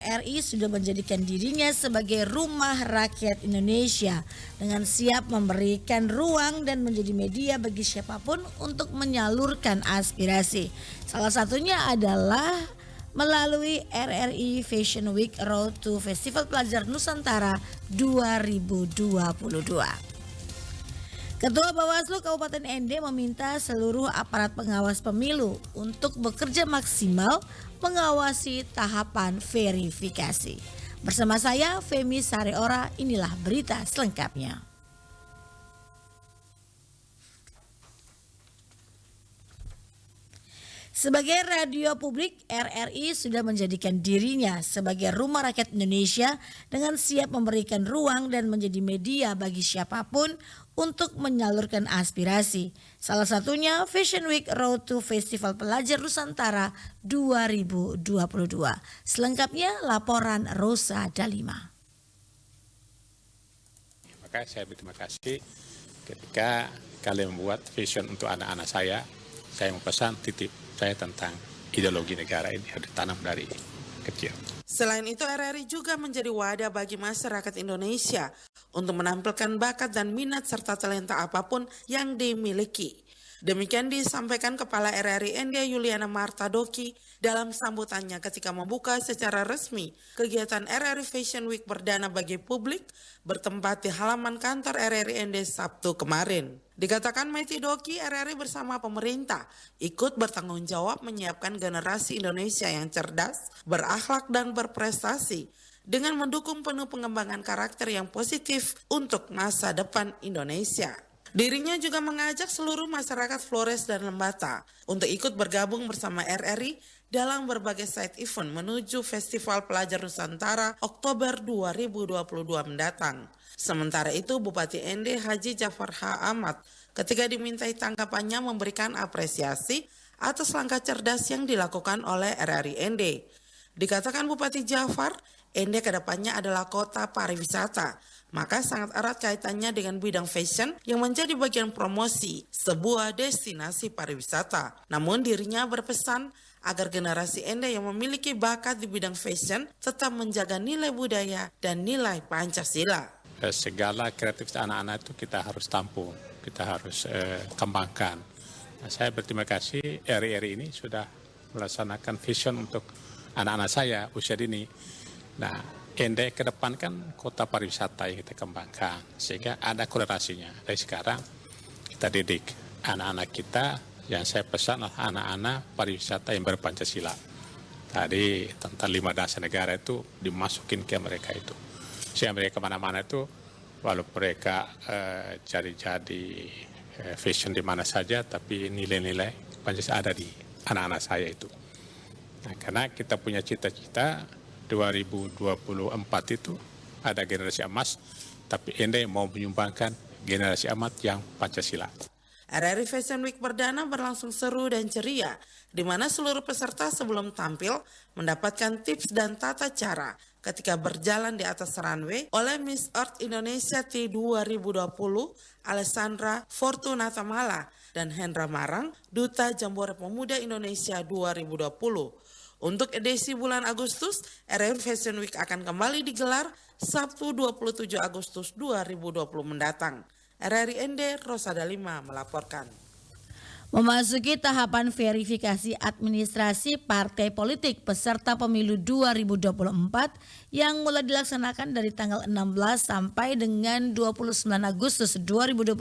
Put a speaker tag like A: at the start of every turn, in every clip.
A: RI sudah menjadikan dirinya sebagai rumah rakyat Indonesia dengan siap memberikan ruang dan menjadi media bagi siapapun untuk menyalurkan aspirasi. Salah satunya adalah melalui RRI Fashion Week Road to Festival Pelajar Nusantara 2022. Ketua Bawaslu Kabupaten Ende meminta seluruh aparat pengawas pemilu untuk bekerja maksimal mengawasi tahapan verifikasi. Bersama saya, Femi Sareora, inilah berita selengkapnya. Sebagai radio publik, RRI sudah menjadikan dirinya sebagai rumah rakyat Indonesia dengan siap memberikan ruang dan menjadi media bagi siapapun untuk menyalurkan aspirasi. Salah satunya Fashion Week Road to Festival Pelajar Nusantara 2022. Selengkapnya laporan Rosa Dalima.
B: Maka saya berterima kasih ketika kalian membuat vision untuk anak-anak saya memesan titip saya tentang ideologi negara ini harus ditanam dari kecil.
C: Selain itu, RRI juga menjadi wadah bagi masyarakat Indonesia untuk menampilkan bakat dan minat serta talenta apapun yang dimiliki. Demikian disampaikan Kepala RRI Ende Yuliana Marta Doki dalam sambutannya ketika membuka secara resmi kegiatan RRI Fashion Week perdana bagi publik bertempat di halaman kantor RRI Ende Sabtu kemarin. Dikatakan Maiti Doki, RRI bersama pemerintah ikut bertanggung jawab menyiapkan generasi Indonesia yang cerdas, berakhlak dan berprestasi dengan mendukung penuh pengembangan karakter yang positif untuk masa depan Indonesia. Dirinya juga mengajak seluruh masyarakat Flores dan Lembata untuk ikut bergabung bersama RRI dalam berbagai side event menuju Festival Pelajar Nusantara Oktober 2022 mendatang. Sementara itu, Bupati Ende Haji Jafar H. Ahmad ketika dimintai tanggapannya memberikan apresiasi atas langkah cerdas yang dilakukan oleh RRI Ende. Dikatakan Bupati Jafar, Ende kedepannya adalah kota pariwisata. Maka sangat erat kaitannya dengan bidang fashion yang menjadi bagian promosi sebuah destinasi pariwisata. Namun dirinya berpesan agar generasi Ende yang memiliki bakat di bidang fashion tetap menjaga nilai budaya dan nilai Pancasila.
B: Segala kreativitas anak-anak itu kita harus tampung, kita harus kembangkan. Nah, saya berterima kasih RRI ini sudah melaksanakan vision untuk anak-anak saya usia dini. Nah, Ende ke depan kan kota pariwisata yang kita kembangkan, sehingga ada korelasinya. Dari sekarang kita didik anak-anak kita, yang saya pesan adalah anak-anak pariwisata yang berpancasila. Tadi tentang 5 dasar negara itu dimasukin ke mereka itu. Sehingga mereka kemana-mana itu, walau mereka jadi fashion di mana saja, tapi nilai-nilai Pancasila ada di anak-anak saya itu. Nah, karena kita punya cita-cita 2024 itu ada generasi emas, tapi Ende mau menyumbangkan generasi emas yang Pancasila.
C: RRI Fashion Week perdana berlangsung seru dan ceria, di mana seluruh peserta sebelum tampil mendapatkan tips dan tata cara ketika berjalan di atas runway oleh Miss Earth Indonesia T 2020 Alessandra Fortunata Mala dan Hendra Marang, Duta Jambore Pemuda Indonesia 2020. Untuk edisi bulan Agustus, RRI Fashion Week akan kembali digelar Sabtu 27 Agustus 2020 mendatang. RRI Ende, Rosa Dalima melaporkan.
A: Memasuki tahapan verifikasi administrasi partai politik peserta pemilu 2024 yang mulai dilaksanakan dari tanggal 16 sampai dengan 29 Agustus 2022,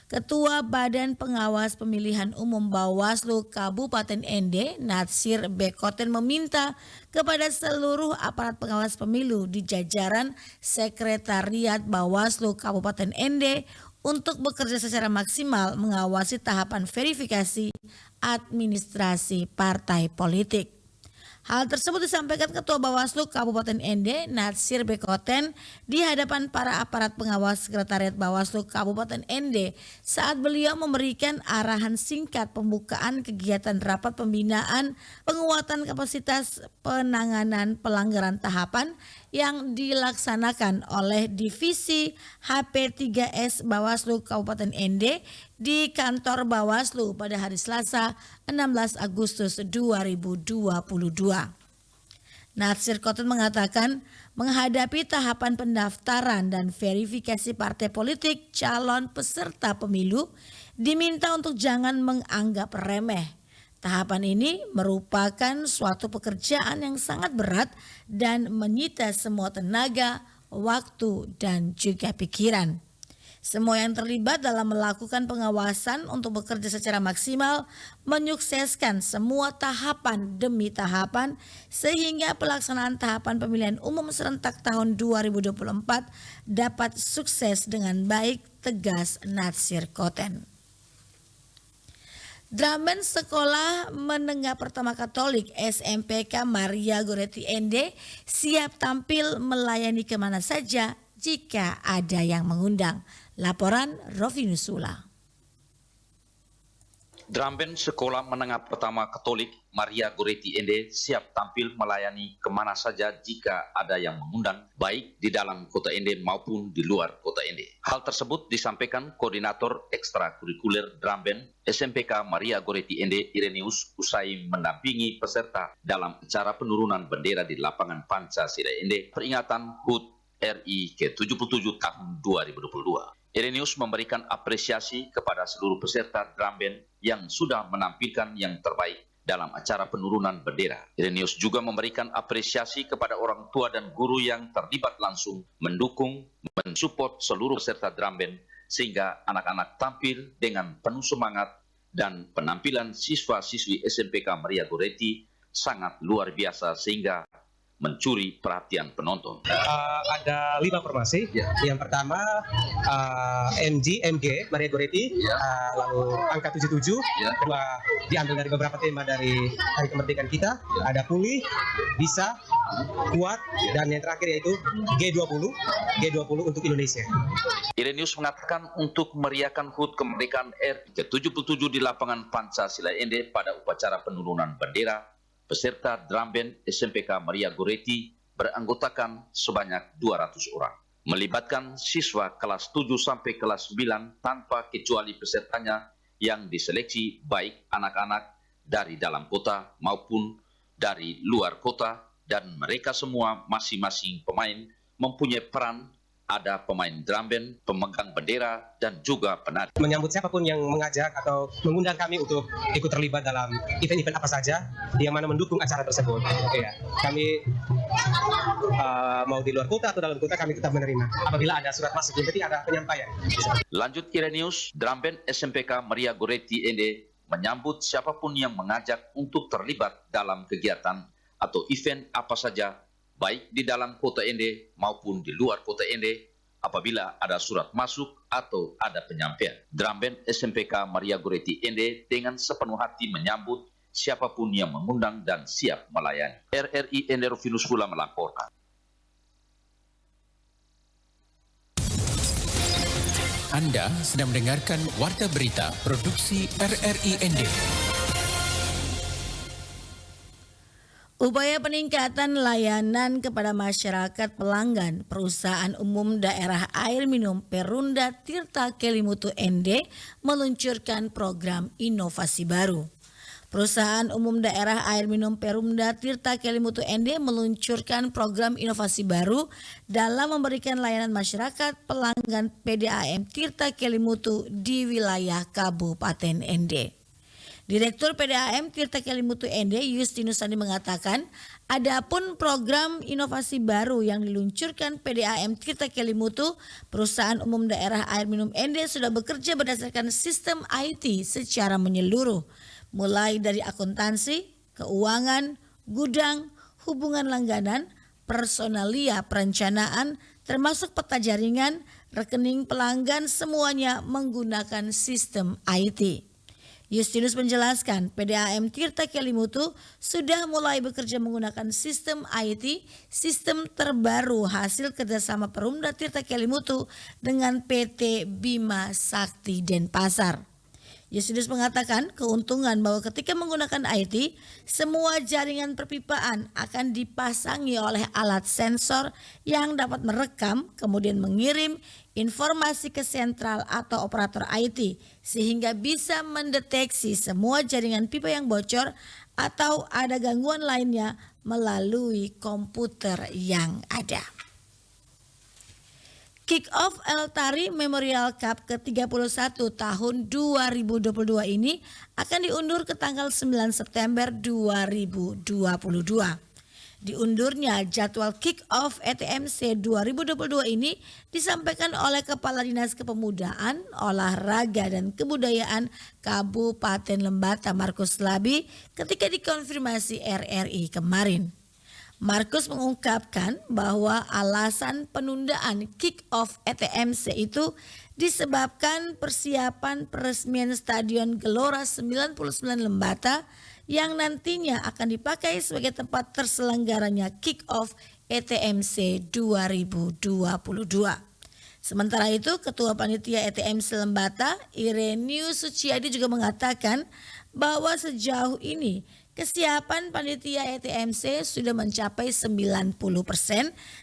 A: Ketua Badan Pengawas Pemilihan Umum Bawaslu Kabupaten Ende, Natsir Bekoten, meminta kepada seluruh aparat pengawas pemilu di jajaran Sekretariat Bawaslu Kabupaten Ende untuk bekerja secara maksimal mengawasi tahapan verifikasi administrasi partai politik. Hal tersebut disampaikan Ketua Bawaslu Kabupaten Ende, Natsir Bekoten, di hadapan para aparat pengawas Sekretariat Bawaslu Kabupaten Ende saat beliau memberikan arahan singkat pembukaan kegiatan rapat pembinaan penguatan kapasitas penanganan pelanggaran tahapan yang dilaksanakan oleh Divisi HP3S Bawaslu Kabupaten Ende di kantor Bawaslu pada hari Selasa 16 Agustus 2022. Natsir Khoten mengatakan menghadapi tahapan pendaftaran dan verifikasi partai politik calon peserta pemilu diminta untuk jangan menganggap remeh. Tahapan ini merupakan suatu pekerjaan yang sangat berat dan menyita semua tenaga, waktu, dan juga pikiran. Semua yang terlibat dalam melakukan pengawasan untuk bekerja secara maksimal menyukseskan semua tahapan demi tahapan sehingga pelaksanaan tahapan pemilihan umum serentak tahun 2024 dapat sukses dengan baik, tegas Natsir Khoten. Dramben Sekolah Menengah Pertama Katolik SMPK Maria Goretti ND siap tampil melayani kemana saja jika ada yang mengundang. Laporan Rofi Nusula.
D: Dramben Sekolah Menengah Pertama Katolik Maria Goretti ND siap tampil melayani kemana saja jika ada yang mengundang, baik di dalam kota ND maupun di luar kota ND. Hal tersebut disampaikan Koordinator Ekstrakurikuler Dramben SMPK Maria Goretti ND Ireneus usai mendampingi peserta dalam acara penurunan bendera di lapangan Pancasila ND peringatan HUT RI ke-77 tahun 2022. Ireneus memberikan apresiasi kepada seluruh peserta Dramben yang sudah menampilkan yang terbaik dalam acara penurunan bendera. Ireneus juga memberikan apresiasi kepada orang tua dan guru yang terlibat langsung mendukung, mensupport seluruh peserta Dramben sehingga anak-anak tampil dengan penuh semangat dan penampilan siswa-siswi SMPK Maria Goretti sangat luar biasa sehingga mencuri perhatian penonton.
E: Ada 5 formasi. Ya. Yang pertama MG Maria Goretti, lalu angka 77, kedua diambil dari beberapa tema dari Hari Kemerdekaan kita. Ada pulih, bisa, kuat, dan yang terakhir yaitu G20 untuk Indonesia.
D: Ireneus mengatakan untuk meriahkan HUT kemerdekaan RI ke-77 di lapangan Pancasila ND pada upacara penurunan bendera, peserta Dramben SMPK Maria Goretti beranggotakan sebanyak 200 orang. Melibatkan siswa kelas 7 sampai kelas 9 tanpa kecuali pesertanya yang diseleksi baik anak-anak dari dalam kota maupun dari luar kota dan mereka semua masing-masing pemain mempunyai peran. Ada pemain Dramben, pemegang bendera, dan juga penari.
E: Menyambut siapapun yang mengajak atau mengundang kami untuk ikut terlibat dalam event-event apa saja yang mana mendukung acara tersebut. Ya, kami mau di luar kota atau dalam kota kami tetap menerima. Apabila ada surat masuk, yang penting ada penyampaian.
D: Lanjut Ireneus, Dramben SMPK Maria Goretti ND menyambut siapapun yang mengajak untuk terlibat dalam kegiatan atau event apa saja baik di dalam kota ND maupun di luar kota ND apabila ada surat masuk atau ada penyampaian. Dramben SMPK Maria Goretti ND dengan sepenuh hati menyambut siapapun yang mengundang dan siap melayani. RRI ND Rofi Nusula melaporkan.
F: Anda sedang mendengarkan Warta Berita Produksi RRI ND.
A: Upaya peningkatan layanan kepada masyarakat pelanggan Perusahaan Umum Daerah Air Minum Perumda Tirta Kelimutu ND meluncurkan program inovasi baru. Perusahaan Umum Daerah Air Minum Perumda Tirta Kelimutu ND meluncurkan program inovasi baru dalam memberikan layanan masyarakat pelanggan PDAM Tirta Kelimutu di wilayah Kabupaten ND. Direktur PDAM Tirta Kelimutu ND Justinus Sandi mengatakan, adapun program inovasi baru yang diluncurkan PDAM Tirta Kelimutu, Perusahaan Umum Daerah Air Minum ND sudah bekerja berdasarkan sistem IT secara menyeluruh, mulai dari akuntansi, keuangan, gudang, hubungan langganan, personalia perencanaan, termasuk peta jaringan, rekening pelanggan, semuanya menggunakan sistem IT. Justinus menjelaskan PDAM Tirta Kelimutu sudah mulai bekerja menggunakan sistem IT, sistem terbaru hasil kerjasama Perumda Tirta Kelimutu dengan PT Bima Sakti Denpasar. Justinus mengatakan keuntungan bahwa ketika menggunakan IT, semua jaringan perpipaan akan dipasangi oleh alat sensor yang dapat merekam kemudian mengirim informasi ke sentral atau operator IT sehingga bisa mendeteksi semua jaringan pipa yang bocor atau ada gangguan lainnya melalui komputer yang ada. Kick-off El Tari Memorial Cup ke-31 tahun 2022 ini akan diundur ke tanggal 9 September 2022. Diundurnya jadwal kick-off ETMC 2022 ini disampaikan oleh Kepala Dinas Kepemudaan, Olahraga dan Kebudayaan Kabupaten Lembata Markus Labi ketika dikonfirmasi RRI kemarin. Markus mengungkapkan bahwa alasan penundaan kick-off ETMC itu disebabkan persiapan peresmian Stadion Gelora 99 Lembata yang nantinya akan dipakai sebagai tempat terselenggaranya kick-off ETMC 2022. Sementara itu, Ketua Panitia ETMC Lembata, Irenius Suciadi juga mengatakan bahwa sejauh ini kesiapan panitia ETMC sudah mencapai 90%,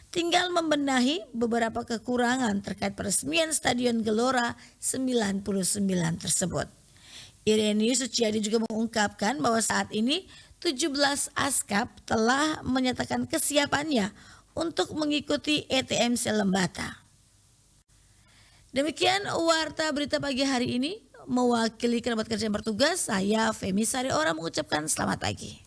A: tinggal membenahi beberapa kekurangan terkait peresmian Stadion Gelora 99 tersebut. Irenius Suciadi juga mengungkapkan bahwa saat ini 17 askap telah menyatakan kesiapannya untuk mengikuti ETMC Lembata. Demikian warta berita pagi hari ini. Mewakili kerabat kerja yang bertugas, saya Femi Sari Ora mengucapkan selamat pagi.